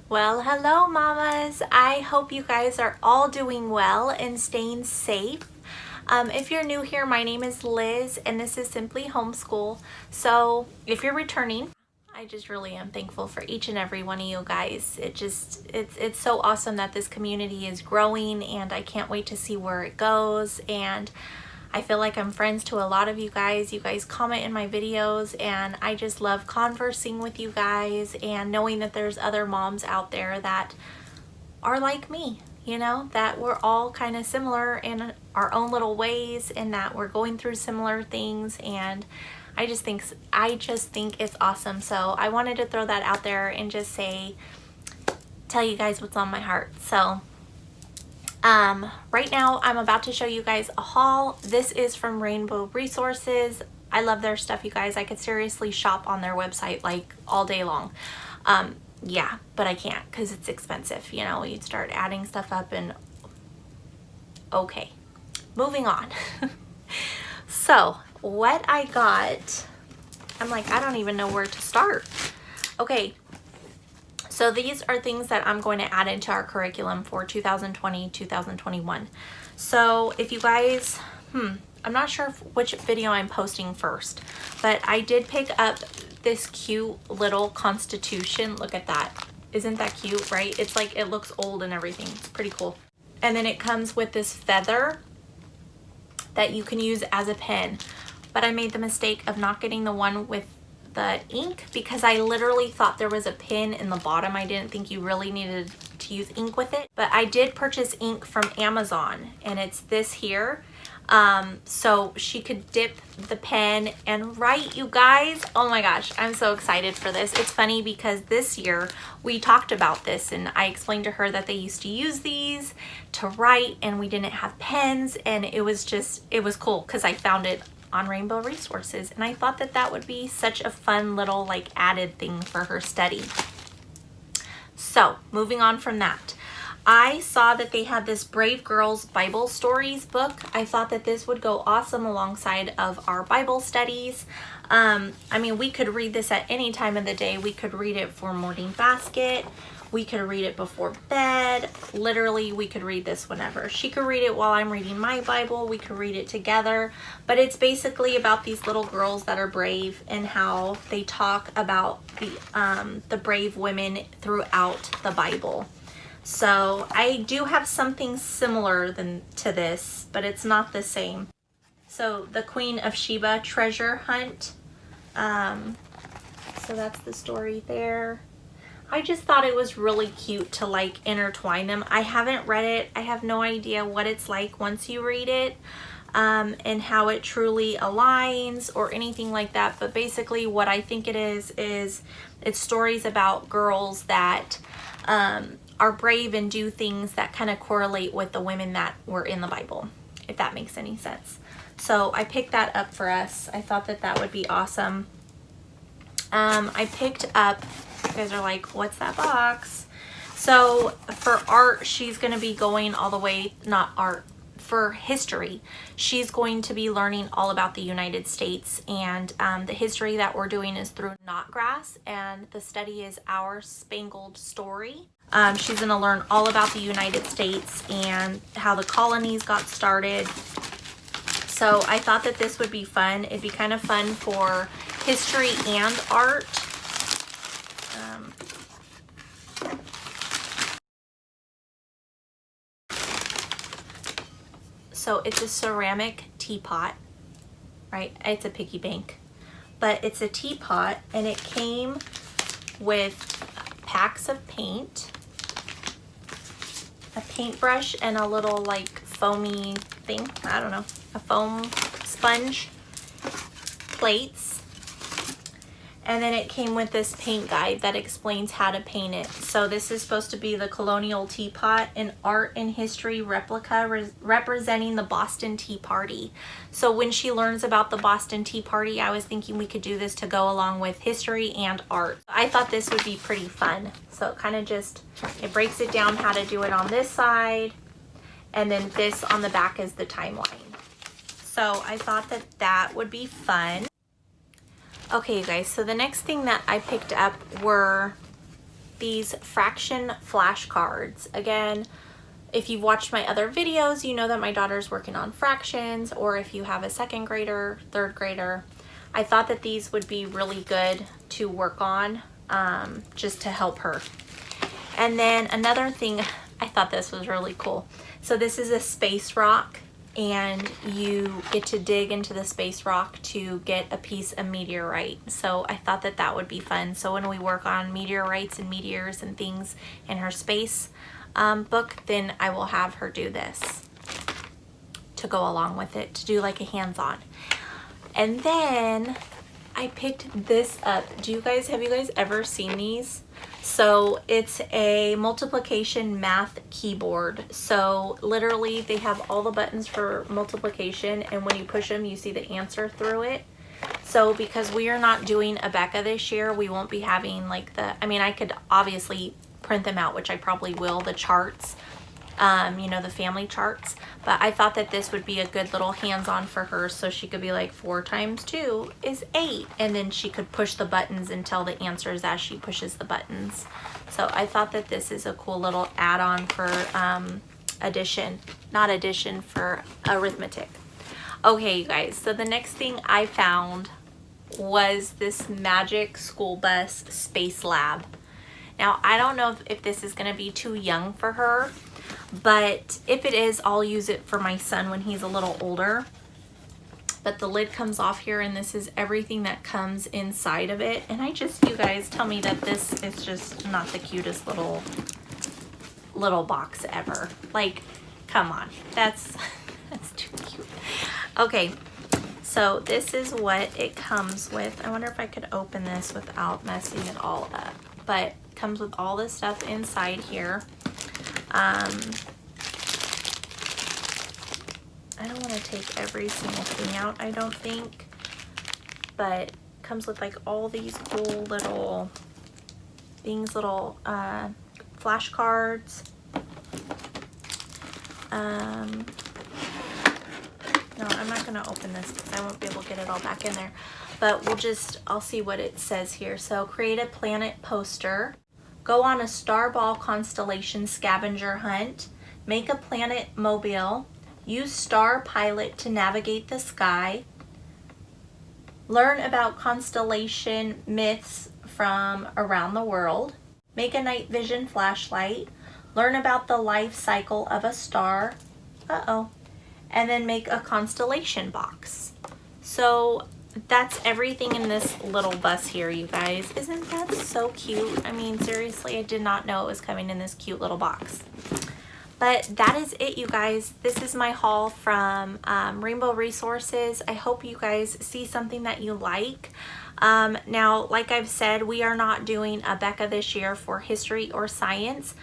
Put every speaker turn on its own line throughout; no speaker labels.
Well, hello mamas. I hope you guys are all doing well and staying safe. If you're new here, my name is Liz and this is Simply Homeschool. So if you're returning, I just really am thankful for each and every one of you guys. It's so awesome that this community is growing and I can't wait to see where it goes. And I feel like I'm friends to a lot of you guys. You guys comment in my videos and I just love conversing with you guys and knowing that there's other moms out there that are like me, you know, that we're all kind of similar in our own little ways and that we're going through similar things, and I just think it's awesome. So I wanted to throw that out there and just tell you guys what's on my heart. So right now I'm about to show you guys a haul. This is from Rainbow Resources. I love their stuff, you guys. I could seriously shop on their website like all day long. Yeah, but I can't because it's expensive. You know, you'd start adding stuff up and okay, moving on. So what I got, I'm like, I don't even know where to start. Okay. So these are things that I'm going to add into our curriculum for 2020-2021. So if you guys, I'm not sure which video I'm posting first, but I did pick up this cute little Constitution. Look at that. Isn't that cute, right? It's like, it looks old and everything. It's pretty cool. And then it comes with this feather that you can use as a pen. But I made the mistake of not getting the one with the ink because I literally thought there was a pin in the bottom. I didn't think you really needed to use ink with it, but I did purchase ink from Amazon and it's this here. So she could dip the pen and write, you guys. Oh my gosh, I'm so excited for this. It's funny because this year we talked about this and I explained to her that they used to use these to write and we didn't have pens, and it was cool because I found it on Rainbow Resources and I thought that would be such a fun little like added thing for her study. So moving on from that, I saw that they had this Brave Girls Bible Stories book. I thought that this would go awesome alongside of our Bible studies. I mean, we could read this at any time of the day. We could read it for morning basket. We could read it before bed. Literally, we could read this whenever. She could read it while I'm reading my Bible. We could read it together. But it's basically about these little girls that are brave and how they talk about the brave women throughout the Bible. So I do have something similar to this, but it's not the same. So the Queen of Sheba treasure hunt. So that's the story there. I just thought it was really cute to like intertwine them. I haven't read it. I have no idea what it's like once you read it, and how it truly aligns or anything like that. But basically what I think it is it's stories about girls that are brave and do things that kind of correlate with the women that were in the Bible, if that makes any sense. So I picked that up for us. I thought that would be awesome. I picked up, you guys are like, what's that box? So for art, she's going to be going all the way, not art, for history. She's going to be learning all about the United States, and the history that we're doing is through Knotgrass, and the study is Our Spangled Story. She's going to learn all about the United States and how the colonies got started. So I thought that this would be fun. It'd be kind of fun for history and art. So it's a ceramic teapot, right? It's a piggy bank, but it's a teapot and it came with packs of paint, a paintbrush, and a little like foamy thing. I don't know, a foam sponge, plates. And then it came with this paint guide that explains how to paint it. So this is supposed to be the colonial teapot, an art and history replica representing the Boston Tea Party. So when she learns about the Boston Tea Party, I was thinking we could do this to go along with history and art. I thought this would be pretty fun. So it kind of just, it breaks it down how to do it on this side. And then this on the back is the timeline. So I thought that that would be fun. Okay, you guys, so the next thing that I picked up were these fraction flashcards. Again, if you've watched my other videos, you know that my daughter's working on fractions, or if you have a second grader, third grader, I thought that these would be really good to work on, just to help her. And then another thing, I thought this was really cool. So this is a space rock, and you get to dig into the space rock to get a piece of meteorite. So I thought that that would be fun. So when we work on meteorites and meteors and things in her space book, then I will have her do this to go along with it, to do like a hands-on. And then I picked this up. Have you guys ever seen these? So it's a multiplication math keyboard. So literally they have all the buttons for multiplication, and when you push them, you see the answer through it. So because we are not doing Abeka this year, we won't be having like I could obviously print them out, which I probably will, the charts, you know, the family charts, but I thought that this would be a good little hands-on for her, so she could be like 4 times 2 is 8, and then she could push the buttons and tell the answers as she pushes the buttons. So I thought that this is a cool little add-on for for arithmetic. Okay, you guys, so the next thing I found was this Magic School Bus Space Lab. Now, I don't know if this is going to be too young for her, but if it is, I'll use it for my son when he's a little older. But the lid comes off here, and this is everything that comes inside of it. And you guys tell me that this is just not the cutest little box ever. Like, come on, that's too cute. Okay, so this is what it comes with. I wonder if I could open this without messing it all up. But it comes with all this stuff inside here. I don't want to take every single thing out, I don't think, but it comes with like all these cool little things, little flashcards. No, I'm not going to open this because I won't be able to get it all back in there, but I'll see what it says here. So create a planet poster. Go on a starball constellation scavenger hunt. Make a planet mobile. Use Star Pilot to navigate the sky. Learn about constellation myths from around the world. Make a night vision flashlight. Learn about the life cycle of a star. And then make a constellation box. So that's everything in this little bus here, you guys. Isn't that so cute? I mean, seriously, I did not know it was coming in this cute little box. But that is it, you guys. This is my haul from Rainbow Resources. I hope you guys see something that you like. Now, like I've said, we are not doing Abeka this year for history or science,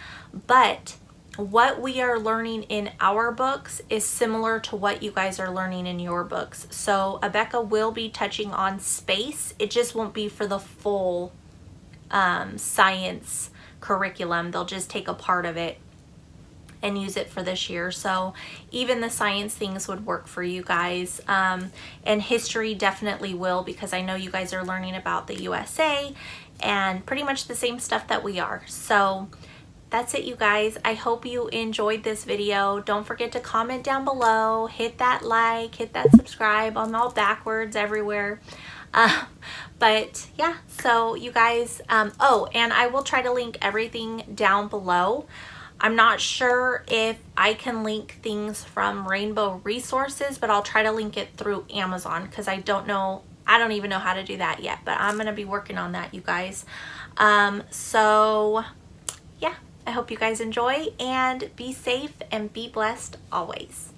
but what we are learning in our books is similar to what you guys are learning in your books. So Abeka will be touching on space. It just won't be for the full science curriculum. They'll just take a part of it and use it for this year. So even the science things would work for you guys. And history definitely will, because I know you guys are learning about the USA and pretty much the same stuff that we are. So that's it, you guys. I hope you enjoyed this video. Don't forget to comment down below, hit that like, hit that subscribe. I'm all backwards everywhere. But yeah, so you guys, oh, and I will try to link everything down below. I'm not sure if I can link things from Rainbow Resources, but I'll try to link it through Amazon, because I don't even know how to do that yet, but I'm going to be working on that, you guys. So yeah, I hope you guys enjoy, and be safe and be blessed always.